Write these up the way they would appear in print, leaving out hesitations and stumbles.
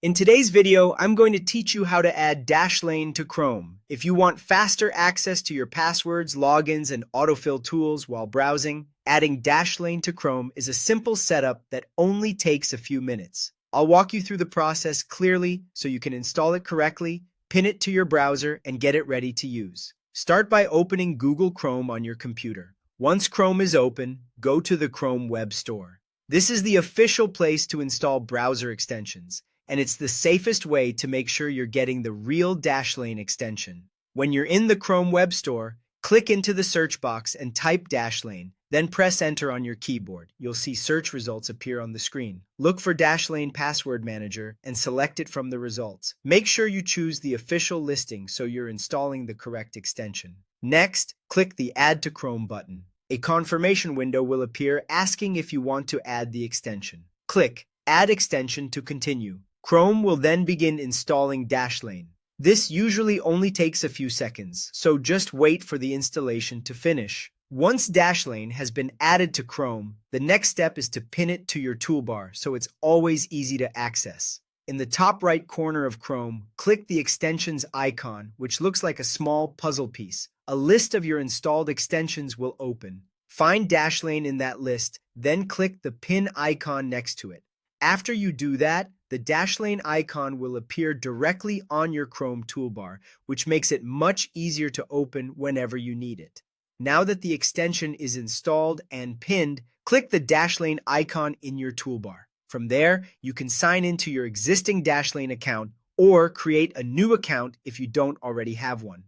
In today's video, I'm going to teach you how to add Dashlane to Chrome. If you want faster access to your passwords, logins, and autofill tools while browsing, adding Dashlane to Chrome is a simple setup that only takes a few minutes. I'll walk you through the process clearly so you can install it correctly, pin it to your browser, and get it ready to use. Start by opening Google Chrome on your computer. Once Chrome is open, go to the Chrome Web Store. This is the official place to install browser extensions, and it's the safest way to make sure you're getting the real Dashlane extension. When you're in the Chrome Web Store, click into the search box and type Dashlane, then press enter on your keyboard. You'll see search results appear on the screen. Look for Dashlane Password Manager and select it from the results. Make sure you choose the official listing so you're installing the correct extension. Next, click the Add to Chrome button. A confirmation window will appear asking if you want to add the extension. Click Add Extension to continue. Chrome will then begin installing Dashlane. This usually only takes a few seconds, so just wait for the installation to finish. Once Dashlane has been added to Chrome, the next step is to pin it to your toolbar so it's always easy to access. In the top right corner of Chrome, click the extensions icon, which looks like a small puzzle piece. A list of your installed extensions will open. Find Dashlane in that list, then click the pin icon next to it. After you do that, the Dashlane icon will appear directly on your Chrome toolbar, which makes it much easier to open whenever you need it. Now that the extension is installed and pinned, click the Dashlane icon in your toolbar. From there, you can sign into your existing Dashlane account or create a new account if you don't already have one.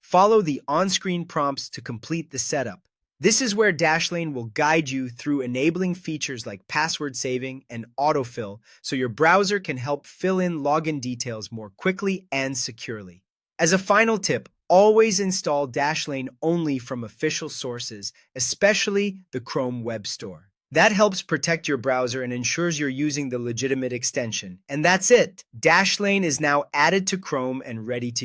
Follow the on-screen prompts to complete the setup. This is where Dashlane will guide you through enabling features like password saving and autofill so your browser can help fill in login details more quickly and securely. As a final tip, always install Dashlane only from official sources, especially the Chrome Web Store. That helps protect your browser and ensures you're using the legitimate extension. And that's it! Dashlane is now added to Chrome and ready to use.